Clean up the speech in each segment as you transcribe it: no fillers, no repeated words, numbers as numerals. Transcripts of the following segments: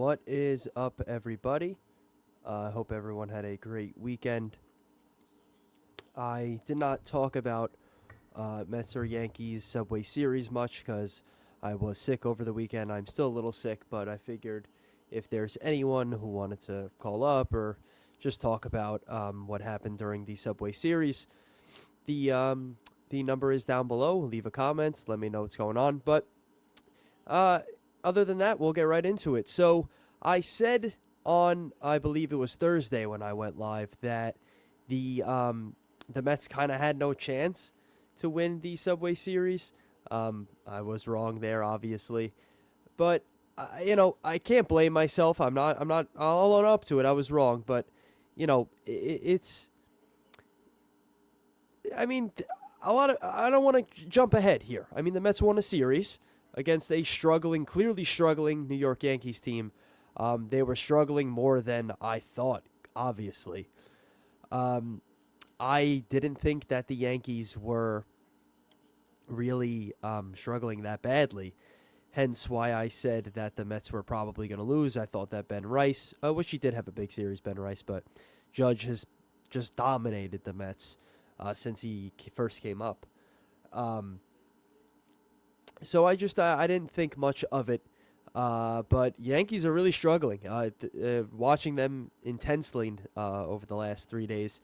What is up, everybody? I hope everyone had a great weekend. I did not talk about Mets or Yankees Subway Series much because I was sick over the weekend. I'm still a little sick, but I figured if there's anyone who wanted to call up or just talk about what happened during the Subway Series, the number is down below. Leave a comment. Let me know what's going on. But uh, other than that, we'll get right into it. So I said on, I believe it was Thursday when I went live, that the Mets kind of had no chance to win the Subway Series. I was wrong there, obviously, but I can't blame myself. I'm not. I'll own up to it. I was wrong, but it's. I mean, a lot of. I don't want to jump ahead here. I mean, the Mets won a series against a clearly struggling New York Yankees team. They were struggling more than I thought, obviously. I didn't think that the Yankees were really struggling that badly. Hence why I said that the Mets were probably going to lose. I thought that Ben Rice, which he did have a big series, Ben Rice, but Judge has just dominated the Mets since he first came up. So I didn't think much of it. But Yankees are really struggling. Watching them intensely over the last 3 days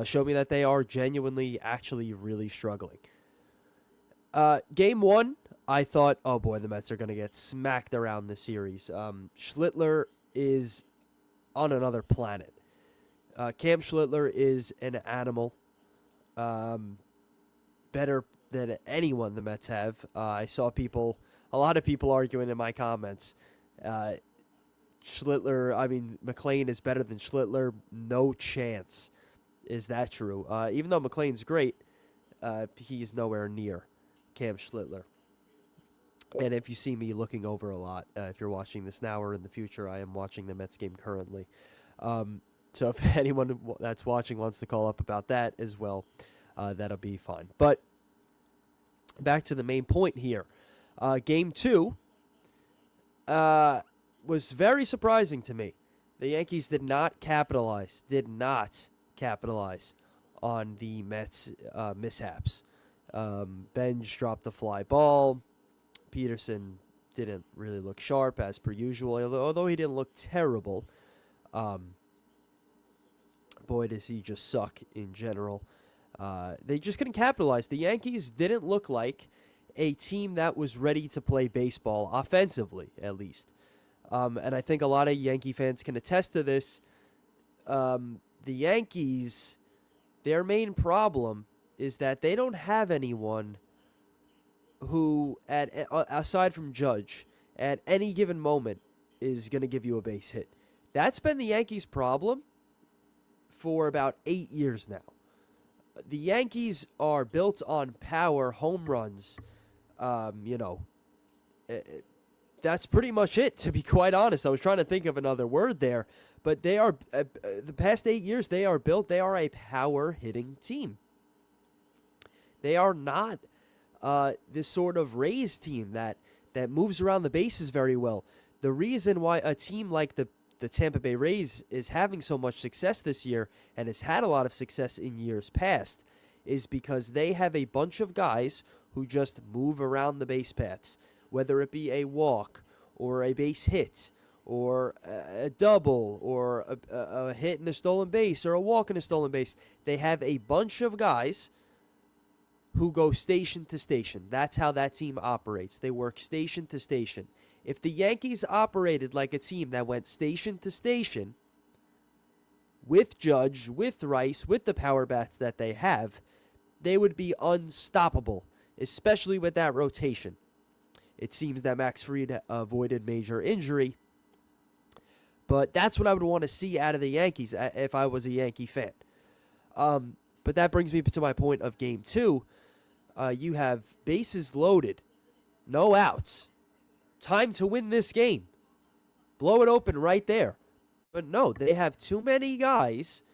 showed me that they are genuinely, actually, really struggling. Game one, I thought, oh boy, the Mets are going to get smacked around this series. Schlittler is on another planet. Cam Schlittler is an animal. Better than anyone the Mets have. I saw a lot of people arguing in my comments. McLean is better than Schlittler. No chance is that true. Even though McLean's great, he's nowhere near Cam Schlittler. And if you see me looking over a lot, if you're watching this now or in the future, I am watching the Mets game currently. So if anyone that's watching wants to call up about that as well, that'll be fine. But back to the main point here. Game two was very surprising to me. The Yankees did not capitalize on the Mets' mishaps. Benj dropped the fly ball. Peterson didn't really look sharp as per usual, although he didn't look terrible. Boy, does he just suck in general. They just couldn't capitalize. The Yankees didn't look like a team that was ready to play baseball, offensively at least. And I think a lot of Yankee fans can attest to this. The Yankees, their main problem is that they don't have anyone who, aside from Judge, at any given moment is going to give you a base hit. That's been the Yankees' problem for about 8 years now. The Yankees are built on power, home runs. That's pretty much it, to be quite honest. I was trying to think of another word there, but they are, the past 8 years, they are a power-hitting team. They are not this sort of Rays team that moves around the bases very well. The reason why a team like the Tampa Bay Rays is having so much success this year and has had a lot of success in years past is because they have a bunch of guys who just move around the base paths, whether it be a walk or a base hit or a double or a hit and a stolen base or a walk and a stolen base. They have a bunch of guys who go station to station. That's how that team operates. They work station to station. If the Yankees operated like a team that went station to station with Judge, with Rice, with the power bats that they have, they would be unstoppable, especially with that rotation. It seems that Max Fried avoided major injury, but that's what I would want to see out of the Yankees if I was a Yankee fan. But that brings me to my point of Game 2. You have bases loaded, no outs. Time to win this game. Blow it open right there. But no, they have too many guys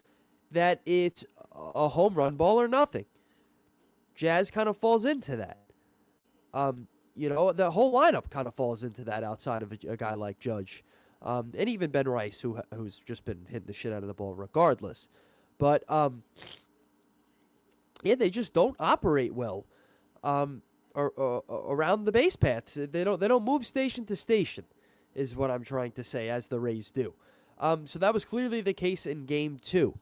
that it's a home run ball or nothing. Jazz kind of falls into that. The whole lineup kind of falls into that outside of a guy like Judge. And even Ben Rice, who's just been hitting the shit out of the ball regardless. But yeah, they just don't operate well around the base paths. They don't move station to station, is what I'm trying to say, as the Rays do. So that was clearly the case in Game 2.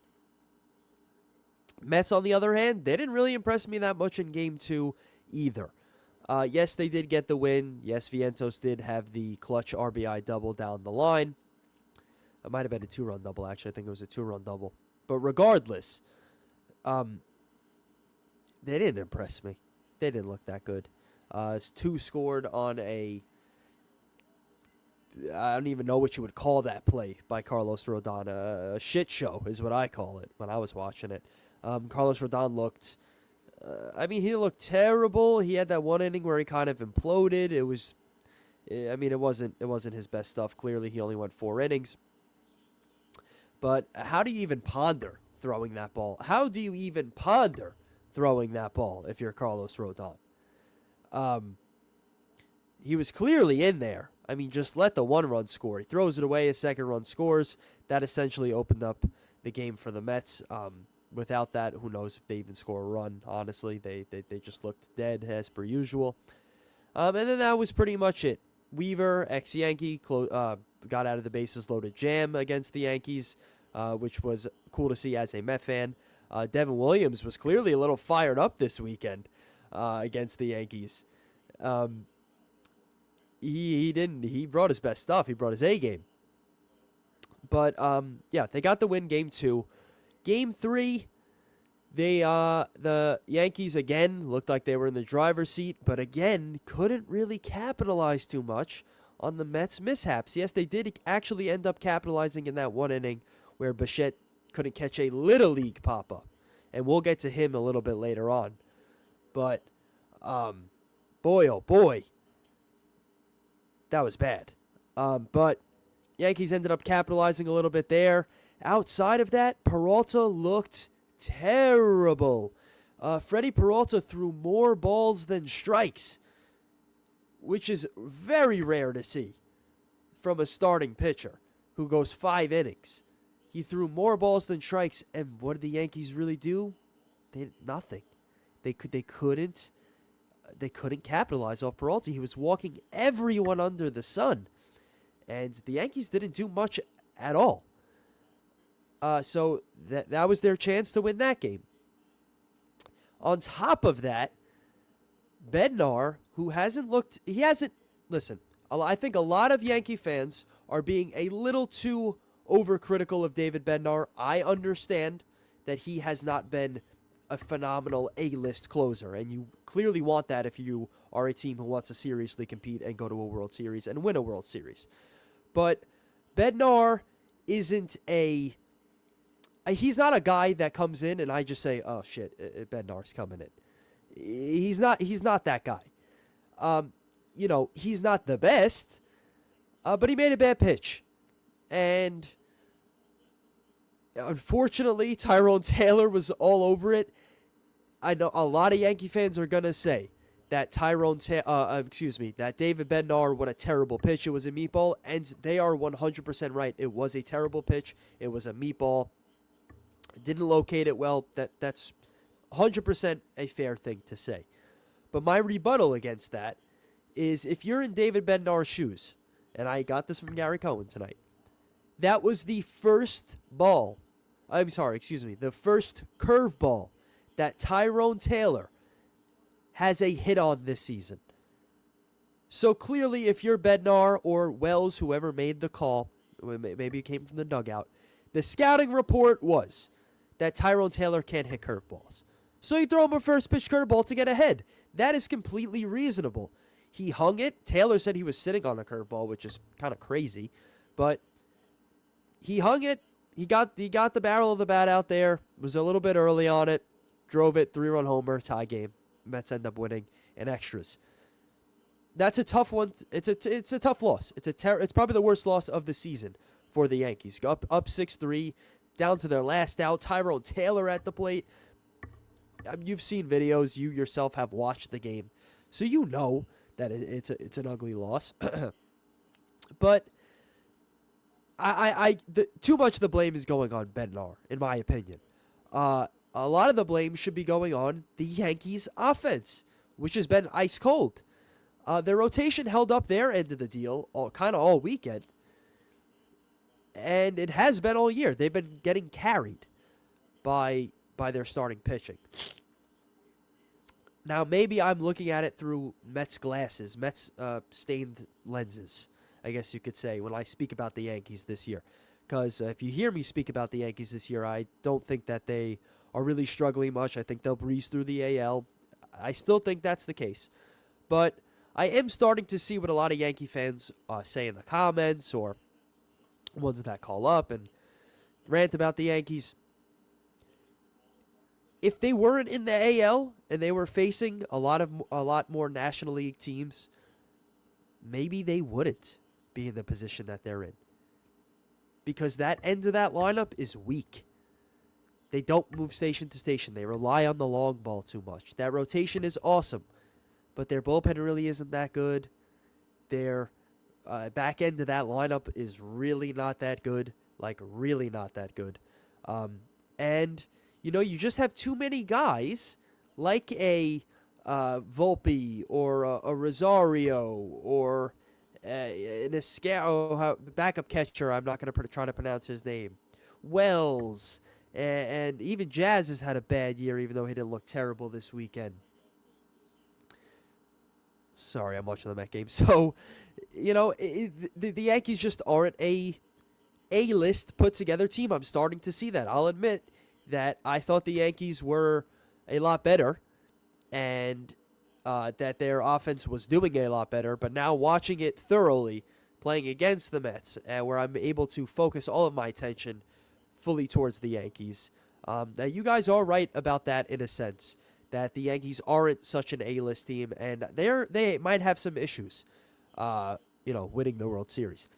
Mets, on the other hand, they didn't really impress me that much in Game 2 either. Yes, they did get the win. Yes, Vientos did have the clutch RBI double down the line. It might have been a 2-run double, actually. I think it was a 2-run double. But regardless, they didn't impress me. They didn't look that good. It's 2 scored on I don't even know what you would call that play by Carlos Rodon. A shit show is what I call it when I was watching it. Carlos Rodon looked... he looked terrible. He had that one inning where he kind of imploded. It wasn't his best stuff. Clearly, he only went 4 innings. But how do you even ponder throwing that ball? How do you even ponder throwing that ball if you're Carlos Rodon? He was clearly in there. Just let the 1-run score. He throws it away. A 2nd run scores. That essentially opened up the game for the Mets. Without that, who knows if they even score a run, honestly. They just looked dead as per usual. And then that was pretty much it. Weaver, ex-Yankee, got out of the bases loaded jam against the Yankees, which was cool to see as a Met fan. Devin Williams was clearly a little fired up this weekend against the Yankees. He brought his best stuff. He brought his A game. But, they got the win Game 2. Game 3, the Yankees again looked like they were in the driver's seat, but again couldn't really capitalize too much on the Mets' mishaps. Yes, they did actually end up capitalizing in that 1 inning where Bichette couldn't catch a Little League pop-up, and we'll get to him a little bit later on. But, boy, oh boy, that was bad. But Yankees ended up capitalizing a little bit there. Outside of that, Peralta looked terrible. Freddie Peralta threw more balls than strikes, which is very rare to see from a starting pitcher who goes 5 innings. He threw more balls than strikes, and what did the Yankees really do? They did nothing. They couldn't capitalize off Peralta. He was walking everyone under the sun, and the Yankees didn't do much at all. So that was their chance to win that game. On top of that, Bednar, listen, I think a lot of Yankee fans are being a little too overcritical of David Bednar. I understand that he has not been a phenomenal A-list closer, and you clearly want that if you are a team who wants to seriously compete and go to a World Series and win a World Series. But Bednar isn't he's not a guy that comes in and I just say, oh shit, Bednar's coming in. He's not that guy. He's not the best, but he made a bad pitch. And unfortunately, Tyrone Taylor was all over it. I know a lot of Yankee fans are going to say that that David Bednar, what a terrible pitch. It was a meatball, and they are 100% right. It was a terrible pitch. It was a meatball. Didn't locate it well. That's 100% a fair thing to say. But my rebuttal against that is if you're in David Bednar's shoes, and I got this from Gary Cohen tonight, that was the first the first curveball that Tyrone Taylor has a hit on this season. So clearly, if you're Bednar or Wells, whoever made the call, maybe it came from the dugout, the scouting report was that Tyrone Taylor can't hit curveballs. So you throw him a first pitch curveball to get ahead. That is completely reasonable. He hung it. Taylor said he was sitting on a curveball, which is kind of crazy. But he hung it. He got the barrel of the bat out there. Was a little bit early on it. Drove it. 3-run homer. Tie game. Mets end up winning in extras. That's a tough one. It's a tough loss. It's probably the worst loss of the season for the Yankees. Go up 6-3. Down to their last out. Tyrone Taylor at the plate. You've seen videos. You yourself have watched the game. So you know that it's an ugly loss. But too much of the blame is going on Bednar, in my opinion. A lot of the blame should be going on the Yankees offense, which has been ice cold. Their rotation held up their end of the deal kind of all weekend. And it has been all year. They've been getting carried by their starting pitching. Now, maybe I'm looking at it through Mets glasses, Mets stained lenses, I guess you could say, when I speak about the Yankees this year. Because if you hear me speak about the Yankees this year, I don't think that they are really struggling much. I think they'll breeze through the AL. I still think that's the case. But I am starting to see what a lot of Yankee fans say in the comments, or ones that call up and rant about the Yankees. If they weren't in the AL and they were facing a lot more National League teams, maybe they wouldn't be in the position that they're in. Because that end of that lineup is weak. They don't move station to station. They rely on the long ball too much. That rotation is awesome, but their bullpen really isn't that good. Their back end of that lineup is really not that good. Like, really not that good. And you just have too many guys like a Volpe or a Rosario or an Escaro, backup catcher. I'm not going to try to pronounce his name. Wells. And even Jazz has had a bad year, even though he didn't look terrible this weekend. Sorry, I'm watching the Met game. So, the Yankees just aren't a A-list put-together team. I'm starting to see that. I'll admit that I thought the Yankees were a lot better and that their offense was doing a lot better. But now watching it thoroughly, playing against the Mets, where I'm able to focus all of my attention fully towards the Yankees, that you guys are right about that in a sense, that the Yankees aren't such an A-list team, and they might have some issues, winning the World Series.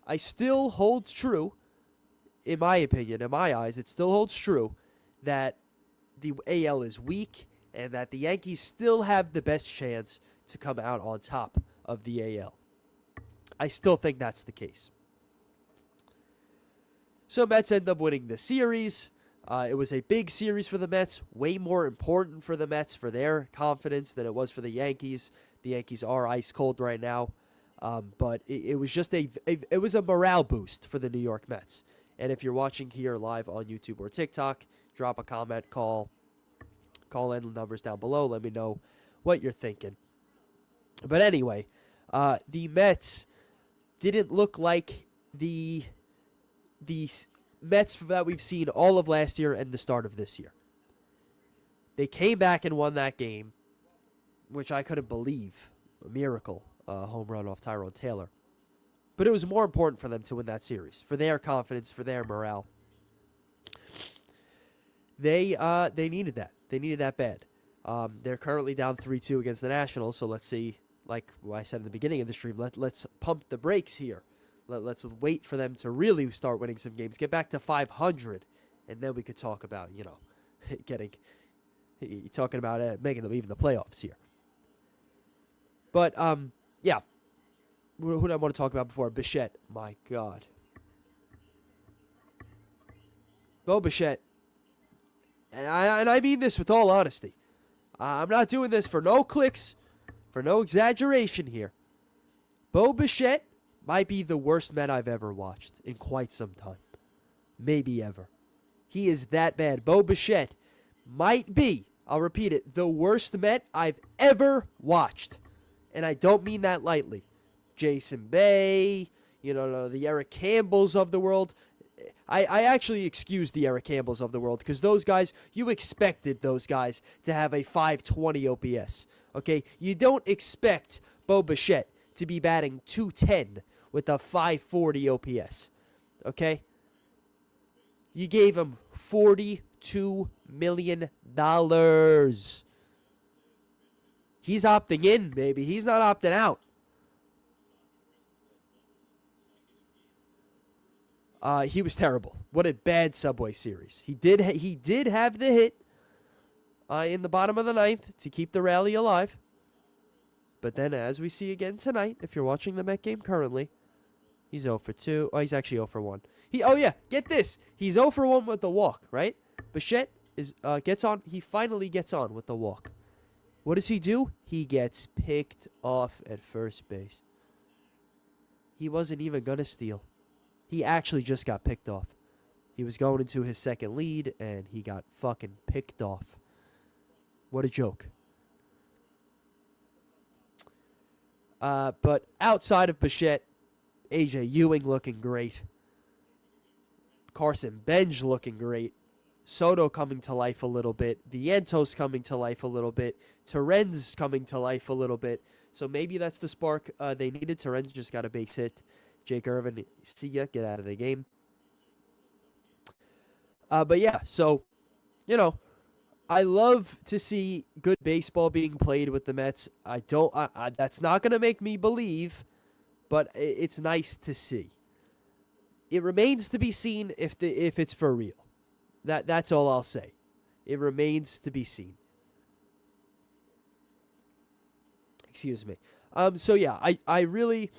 I still hold true, in my opinion, in my eyes, it still holds true that the AL is weak and that the Yankees still have the best chance to come out on top of the AL. I still think that's the case. So Mets end up winning the series. It was a big series for the Mets, way more important for the Mets for their confidence than it was for the Yankees. The Yankees are ice cold right now, but it was just it was a morale boost for the New York Mets. And if you're watching here live on YouTube or TikTok, drop a comment, call in the numbers down below. Let me know what you're thinking. But anyway, the Mets didn't look like the Mets that we've seen all of last year and the start of this year. They came back and won that game, which I couldn't believe. A miracle, home run off Tyrone Taylor. But it was more important for them to win that series, for their confidence, for their morale. They needed that. They needed that bad. They're currently down 3-2 against the Nationals, so let's see, like I said in the beginning of the stream, let's pump the brakes here. Let's wait for them to really start winning some games, get back to 500, and then we could talk about, talking about making them even the playoffs here. But, yeah. Who do I want to talk about before? Bichette. My God. Bo Bichette. And I mean this with all honesty. I'm not doing this for no clicks, for no exaggeration here. Bo Bichette might be the worst Met I've ever watched in quite some time. Maybe ever. He is that bad. Bo Bichette might be, I'll repeat it, the worst Met I've ever watched. And I don't mean that lightly. Jason Bay, the Eric Campbells of the world. I actually excuse the Eric Campbells of the world because those guys, you expected those guys to have a 520 OPS. Okay? You don't expect Bo Bichette to be batting .210 with a 540 OPS. Okay? You gave him $42 million. He's opting in, baby. He's not opting out. He was terrible. What a bad Subway Series. He did have the hit in the bottom of the ninth to keep the rally alive. But then, as we see again tonight, if you're watching the Met game currently, He's 0 for 2. Oh, he's actually 0 for 1. Oh yeah, get this. He's 0 for 1 with the walk, right? Bichette gets on. He finally gets on with the walk. What does he do? He gets picked off at first base. He wasn't even going to steal. He actually just got picked off. He was going into his second lead, and he got fucking picked off. What a joke. But outside of Bichette, A.J. Ewing looking great. Carson Benj looking great. Soto coming to life a little bit. Vientos coming to life a little bit. Terens coming to life a little bit. So maybe that's the spark they needed. Terens just got a base hit. Jake Irvin, see ya, get out of the game. But yeah, so, I love to see good baseball being played with the Mets. That's not going to make me believe, but it's nice to see. It remains to be seen if it's for real. That's all I'll say. It remains to be seen. Excuse me. So yeah, I really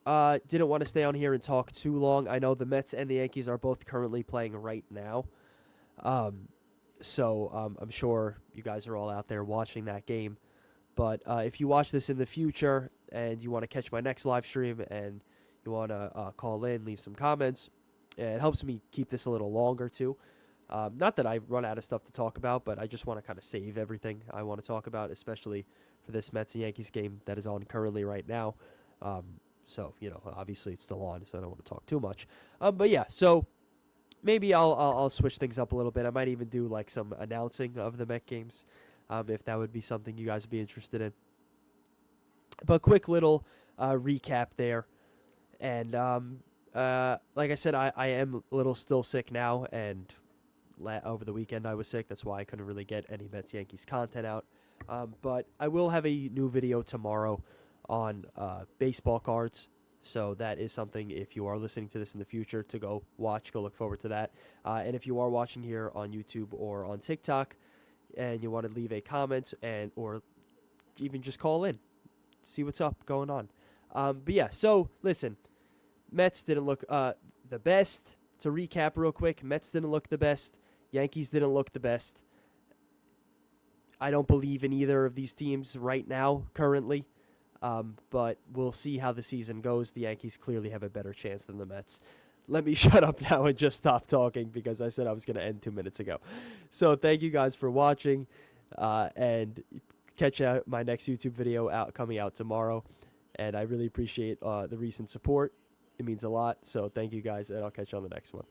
didn't want to stay on here and talk too long. I know the Mets and the Yankees are both currently playing right now. So I'm sure you guys are all out there watching that game. But if you watch this in the future and you want to catch my next live stream and you want to call in, leave some comments, it helps me keep this a little longer too. Not that I run out of stuff to talk about, but I just want to kind of save everything I want to talk about, especially for this Mets and Yankees game that is on currently right now. So, obviously it's still on, so I don't want to talk too much. But yeah, so maybe I'll switch things up a little bit. I might even do like some announcing of the Met games, if that would be something you guys would be interested in. But quick little recap there. And like I said, I am a little still sick now, and over the weekend I was sick. That's why I couldn't really get any Mets-Yankees content out. But I will have a new video tomorrow on baseball cards. So that is something, if you are listening to this in the future, to go watch, go look forward to that. And if you are watching here on YouTube or on TikTok and you want to leave a comment or even just call in, see what's up going on. But yeah, so listen, Mets didn't look the best. To recap real quick, Mets didn't look the best. Yankees didn't look the best. I don't believe in either of these teams right now, currently. But we'll see how the season goes. The Yankees clearly have a better chance than the Mets. Let me shut up now and just stop talking because I said I was going to end 2 minutes ago. So thank you guys for watching, and catch out my next YouTube video coming out tomorrow. And I really appreciate the recent support. It means a lot. So thank you guys, and I'll catch you on the next one.